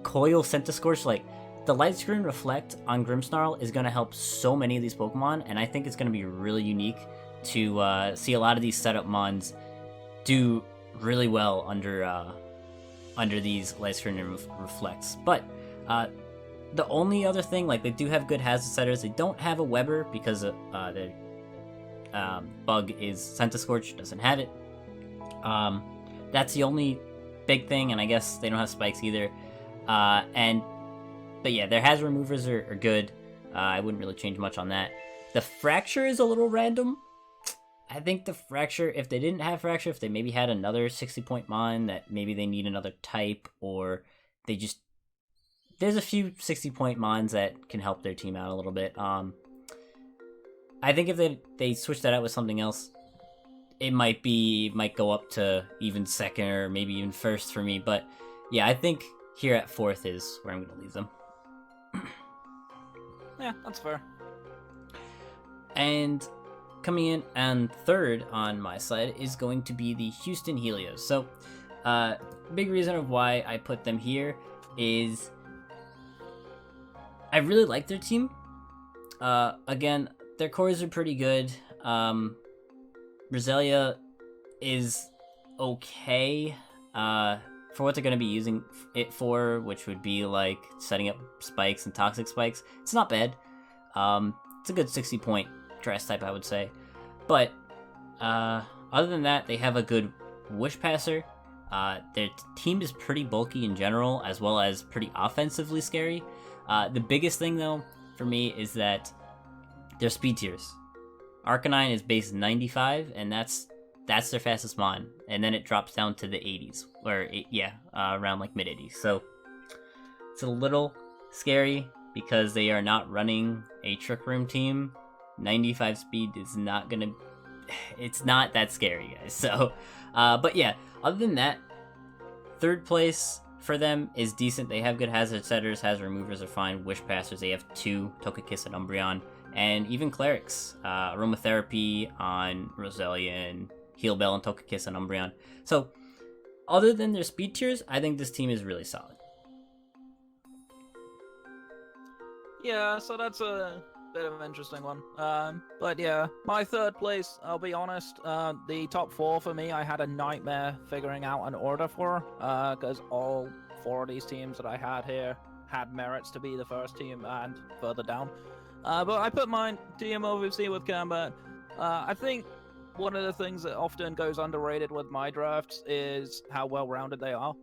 Coil Centiskorch. Like, the Light Screen Reflect on Grimmsnarl is going to help so many of these Pokemon, and I think it's going to be really unique to see a lot of these setup mons do really well under these Light Screen Reflects. But the only other thing, like, they do have good hazard setters. They don't have a Weber because their bug is Centiskorch, doesn't have it. That's the only big thing, and I guess they don't have spikes either. But yeah, their hazard removers are good. I wouldn't really change much on that. The Fracture is a little random. I think the Fracture, if they didn't have Fracture, if they maybe had another 60-point mon that maybe they need another type, or they just... There's a few 60-point mons that can help their team out a little bit. I think if they switch that out with something else, it might go up to even second or maybe even first for me. But yeah, I think here at 4th is where I'm going to leave them. Yeah, that's fair. And coming in on 3rd on my side is going to be the Houston Helios. So, big reason of why I put them here is I really like their team. Again, their cores are pretty good. Roselia is okay for what they're going to be using it for, which would be like setting up spikes and toxic spikes. It's not bad. It's a good 60-point dress type, I would say. But other than that, they have a good Wish Passer. Their team is pretty bulky in general, as well as pretty offensively scary. The biggest thing, though, for me is that their speed tiers. Arcanine is base 95, and that's their fastest mon, and then it drops down to the 80s, or around like mid 80s. So it's a little scary because they are not running a Trick Room team. 95 speed is not gonna. It's not that scary, guys. So, but yeah, other than that, 3rd place for them is decent. They have good hazard setters, hazard removers are fine. Wish Passers, they have 2, Togekiss and Umbreon, and even Clerics, Aromatherapy on Roselia and Heal Bell and Togekiss and Umbreon. So, other than their speed tiers, I think this team is really solid. Yeah, so that's a bit of an interesting one. But yeah, my 3rd place, I'll be honest, the top 4 for me, I had a nightmare figuring out an order for, because all 4 of these teams that I had here had merits to be the first team and further down. But I put my team obviously with Combat. I think one of the things that often goes underrated with my drafts is how well-rounded they are.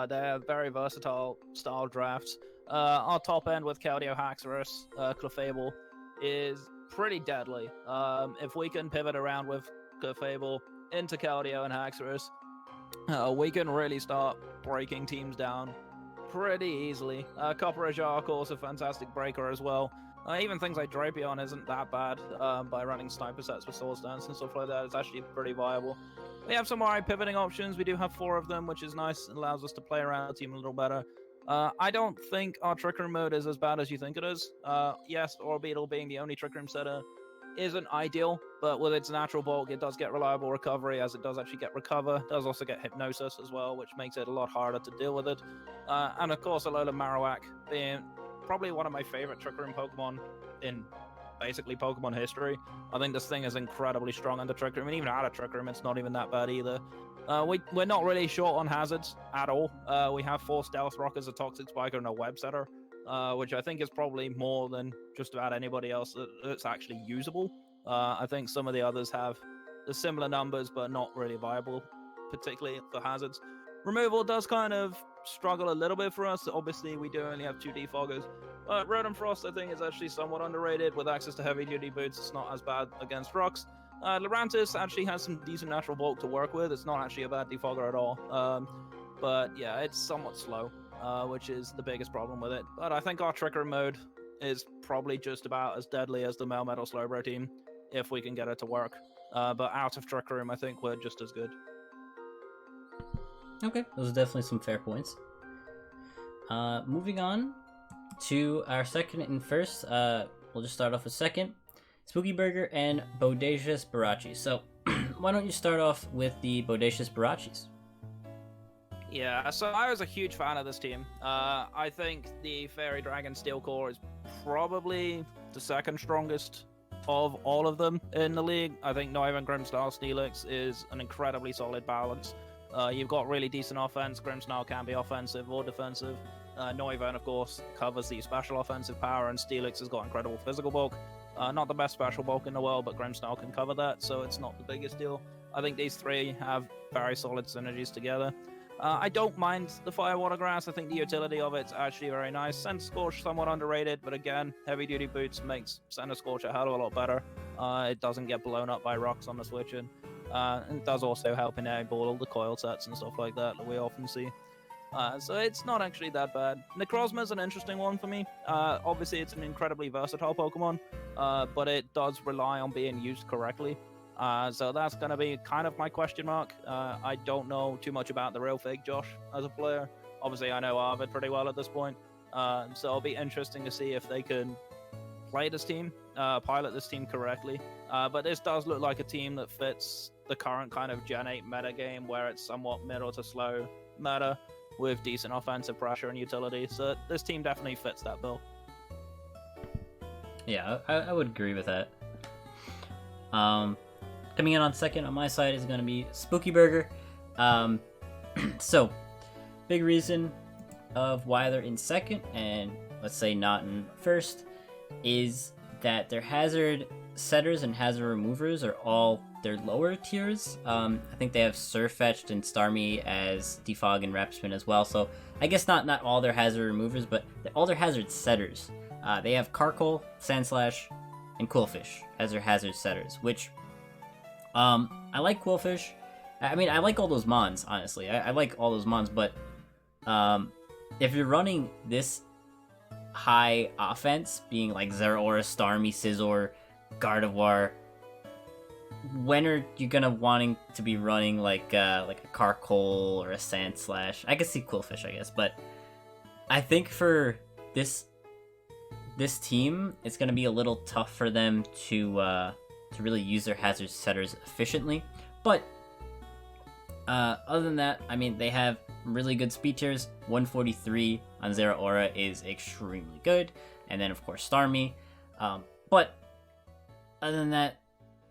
They're very versatile style drafts. Our top end with Keldeo, Haxorus, Clefable is pretty deadly. If we can pivot around with Clefable into Keldeo and Haxorus, we can really start breaking teams down pretty easily. Copperajah, of course, a fantastic breaker as well. Even things like Drapion isn't that bad by running sniper sets with Swords Dance and stuff like that. It's actually pretty viable. We have some alright pivoting options. We do have 4 of them, which is nice. It allows us to play around the team a little better. I don't think our Trick Room mode is as bad as you think it is. Yes, Orbeetle being the only Trick Room setter isn't ideal, but with its natural bulk, it does get reliable recovery, as it does actually get recover. It does also get hypnosis as well, which makes it a lot harder to deal with it. And of course, Alola Marowak being probably one of my favorite Trick Room Pokemon in basically Pokemon history. I think this thing is incredibly strong under Trick Room, and even out of Trick Room, it's not even that bad either. We're not really short on hazards at all. We have 4 Stealth Rockers, a Toxic Spiker, and a Web Setter, which I think is probably more than just about anybody else that's actually usable. I think some of the others have the similar numbers, but not really viable, particularly for hazards. Removal does kind of struggle a little bit for us. Obviously, we do only have 2 Defoggers. But Rotom Frost, I think, is actually somewhat underrated. With access to heavy-duty boots, it's not as bad against rocks. Lurantis actually has some decent natural bulk to work with. It's not actually a bad defogger at all. But yeah, it's somewhat slow, which is the biggest problem with it. But I think our Trick Room mode is probably just about as deadly as the Melmetal Slowbro team, if we can get it to work. But out of Trick Room, I think we're just as good. Okay, those are definitely some fair points. Moving on to our second and first, we'll just start off with second. Spooky Burger and Bodacious Barachis. So, why don't you start off with the Bodacious Barachis? Yeah, so I was a huge fan of this team. I think the Fairy Dragon Steel Core is probably the second strongest of all of them in the league. I think Noivern, Grimmsnarl, Steelix is an incredibly solid balance. You've got really decent offense. Grimmsnarl can be offensive or defensive. Noivern, of course, covers the special offensive power, and Steelix has got incredible physical bulk. Not the best special bulk in the world, but Grimmsnarl can cover that, so it's not the biggest deal. I think these 3 have very solid synergies together. I don't mind the Fire Water Grass. I think the utility of it's actually very nice. Center Scorch, somewhat underrated, but again, heavy-duty boots makes Center Scorch a hell of a lot better. It doesn't get blown up by rocks on the switch-in. And it does also help enable all the coil sets and stuff like that we often see. So it's not actually that bad. Necrozma is an interesting one for me. Obviously, it's an incredibly versatile Pokemon, but it does rely on being used correctly. So that's going to be kind of my question mark. I don't know too much about the real fake Josh as a player. obviously I know Arvid pretty well at this point, so it'll be interesting to see if they can play this team, pilot this team correctly. But this does look like a team that fits the current kind of Gen 8 meta game, where it's somewhat middle to slow meta with decent offensive pressure and utility. So this team definitely fits that bill. Yeah, I would agree with that. Coming in on second on my side is going to be Spooky Burger. So, big reason of why they're in second and let's say not in first is that their hazard setters and hazard removers are all their lower tiers. I think they have Surfetched and Starmie as Defog and Rapspin as well. So I guess not all their hazard removers, but all their hazard setters. They have Carkol, Sandslash, and Quillfish as their hazard setters, which I like Quillfish. I mean, I like all those mons, honestly. I like all those mons, but if you're running this high offense, being like Zeraora, Starmie, Scizor, Gardevoir, when are you gonna wanting to be running like a Carkol or a Sandslash? I could see Quillfish, I guess, but I think for this team, it's gonna be a little tough for them to really use their hazard setters efficiently. But other than that, I mean, they have really good speed tiers. 143 on Zeraora is extremely good, and then of course Starmie. But other than that,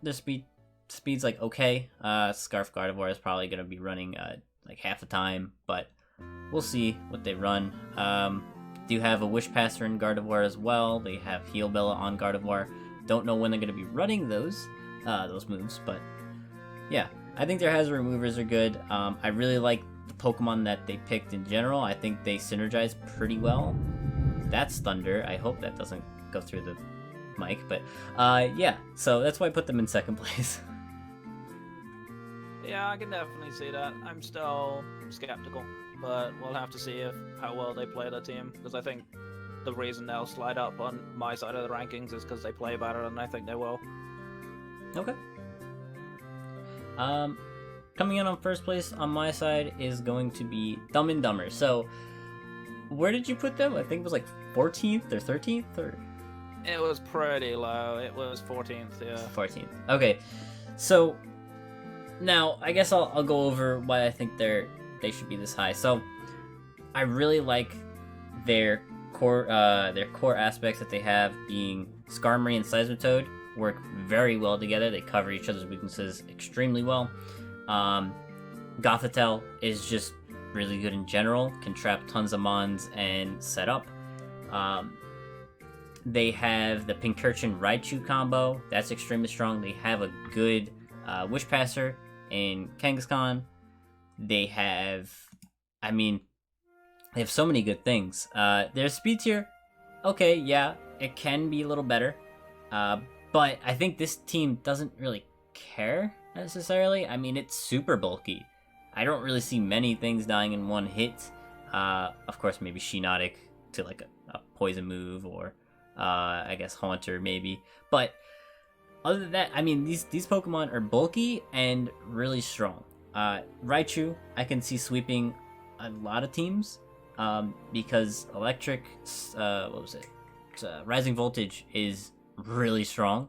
their speed's like okay. Scarf Gardevoir is probably gonna be running like half the time, but we'll see what they run. Do have a Wish Passer in Gardevoir as well. They have Heal Bella on Gardevoir. Don't know when they're gonna be running those moves, but yeah, I think their hazard removers are good. I really like the Pokemon that they picked in general. I think they synergize pretty well. That's Thunder. I hope that doesn't go through the mic, but yeah, so that's why I put them in second place. Yeah, I can definitely see that. I'm still skeptical, but we'll have to see how well they play their team, because I think the reason they'll slide up on my side of the rankings is because they play better, and I think they will. Okay. Coming in on first place on my side is going to be Dumb and Dumber. So, where did you put them? I think it was like 14th or 13th, or... It was pretty low. It was 14th, yeah. 14th. Okay. So, now, I guess I'll go over why I think they should be this high. So, I really like their core aspects that they have, being Skarmory and Seismitoad work very well together. They cover each other's weaknesses extremely well. Gothitelle is just really good in general, can trap tons of mons and set up. They have the Pincurchin Raichu combo, that's extremely strong. They have a good Wish Passer in Kangaskhan. They have so many good things. Their speed tier, okay, yeah, it can be a little better. But I think this team doesn't really care necessarily. I mean, it's super bulky. I don't really see many things dying in one hit. Of course, maybe Shiinotic to like a poison move, or I guess Haunter maybe. But other than that, I mean, these Pokemon are bulky and really strong. Raichu, I can see sweeping a lot of teams because Electric, Rising Voltage is really strong.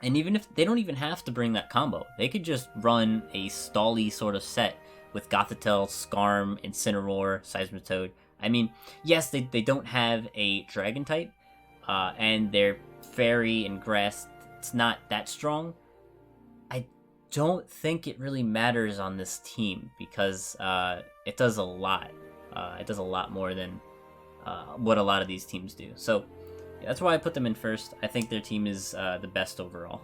And even if they don't even have to bring that combo, they could just run a stally sort of set with Gothitelle, Skarm, Incineroar, Seismitoad. I mean, yes, they don't have a Dragon type, and their Fairy and Grass, it's not that strong. I don't think it really matters on this team, because it does a lot. It does a lot more than what a lot of these teams do. So yeah, that's why I put them in first. I think their team is the best overall.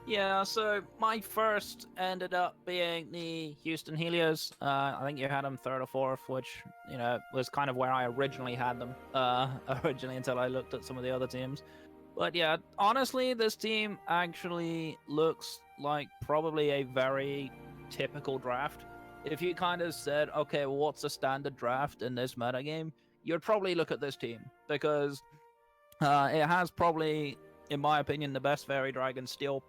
Yeah, so my first ended up being the Houston Helios. I think you had them third or fourth, which, you know, was kind of where I originally had them, until I looked at some of the other teams. But yeah, honestly, this team actually looks like probably a very typical draft. If you kind of said, okay, well, what's a standard draft in this metagame, you'd probably look at this team, because it has probably, in my opinion, the best Fairy Dragon Steel.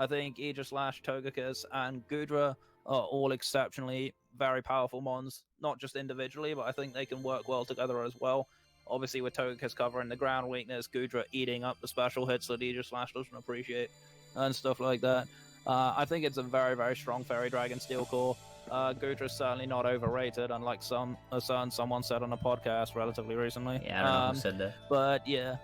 I think Aegislash, Togekiss, and Goodra are all exceptionally very powerful mons, not just individually, but I think they can work well together as well. Obviously, with Togekiss covering the ground weakness, Gudra eating up the special hits that Aegislash doesn't appreciate, and stuff like that. I think it's a very, very strong Fairy Dragon Steel Core. Gudra's certainly not overrated, unlike someone said on a podcast relatively recently. Yeah, I don't know who said that. But yeah.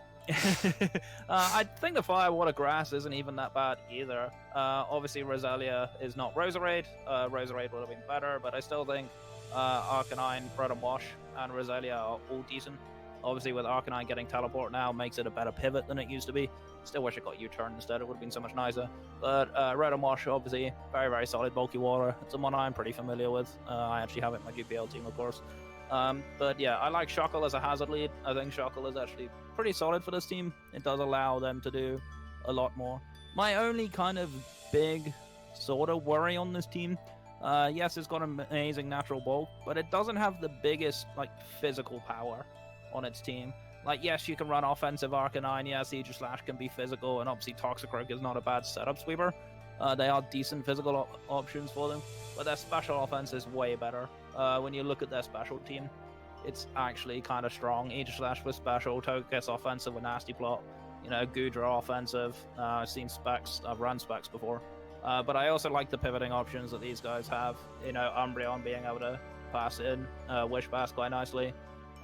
I think the Fire Water Grass isn't even that bad either. Obviously, Roselia is not Roserade. Roserade would have been better, but I still think Arcanine, Bread and Wash, and Roselia are all decent. Obviously, with Arcanine getting Teleport now, makes it a better pivot than it used to be. Still wish it got U-turn instead. It would have been so much nicer. But Red and Wash, obviously, very, very solid bulky water. It's a one I'm pretty familiar with. I actually have it in my GPL team, of course. But yeah, I like Shockle as a hazard lead. I think Shockle is actually pretty solid for this team. It does allow them to do a lot more. My only kind of big sort of worry on this team, yes, it's got an amazing natural bulk, but it doesn't have the biggest like physical power on its team. Like, yes, you can run offensive Arcanine, yes, Aegislash can be physical, and obviously Toxicroak is not a bad setup sweeper. They are decent physical options for them, but their special offense is way better. When you look at their special team, it's actually kind of strong. Aegislash with special, Togekiss offensive with Nasty Plot, you know, Gudra offensive. I've seen specs, I've run specs before. But I also like the pivoting options that these guys have. You know, Umbreon being able to pass in, Wish Pass quite nicely.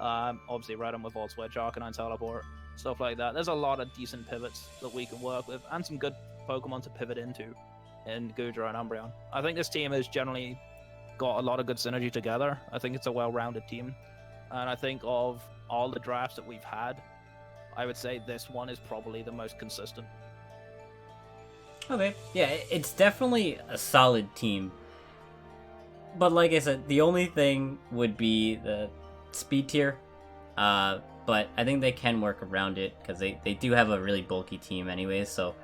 Obviously Redden with Volt Switch, Arcanine Teleport, stuff like that. There's a lot of decent pivots that we can work with, and some good Pokemon to pivot into in Gudra and Umbreon. I think this team has generally got a lot of good synergy together. I think it's a well-rounded team. And I think of all the drafts that we've had, I would say this one is probably the most consistent. Okay, yeah, it's definitely a solid team. But like I said, the only thing would be the speed tier. But I think they can work around it because they do have a really bulky team anyways. So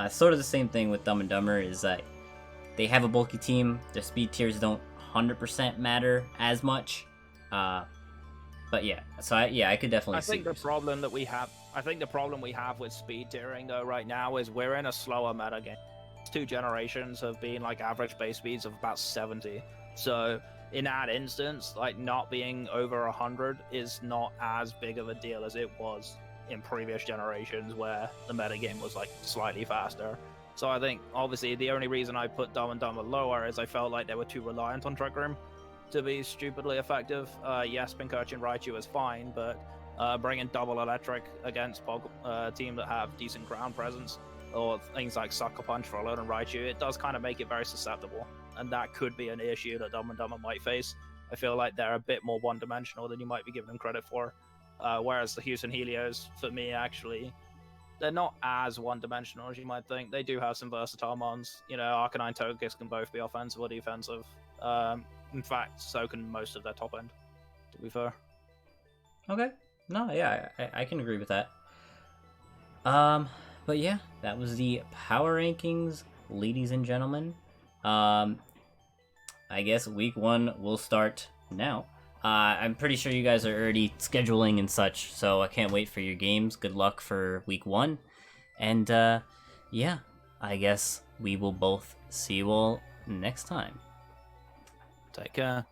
sort of the same thing with Dumb and Dumber is that they have a bulky team. Their speed tiers don't 100% matter as much. But yeah, so I could definitely see. I think the problem we have with speed tiering though right now is we're in a slower meta game. 2 generations have been like average base speeds of about 70. So in that instance, like not being over 100 is not as big of a deal as it was in previous generations where the meta game was like slightly faster. So I think obviously the only reason I put Dumb and Dumber lower is I felt like they were too reliant on Trick Room to be stupidly effective. Yes, Pincurchin Raichu is fine, but bringing double electric against a team that have decent ground presence, or things like Sucker Punch for Alone and Raichu, it does kind of make it very susceptible, and that could be an issue that Dumb and Dumber might face. I feel like they're a bit more one-dimensional than you might be giving them credit for, whereas the Houston Helios, for me, actually, they're not as one-dimensional as you might think. They do have some versatile mons. You know, Arcanine Togekiss can both be offensive or defensive. In fact, so can most of their top end, to be fair. Okay. No, yeah, I can agree with that. But yeah, that was the power rankings, ladies and gentlemen. I guess week 1 will start now. I'm pretty sure you guys are already scheduling and such, so I can't wait for your games. Good luck for week 1. And yeah, I guess we will both see you all next time. Take care.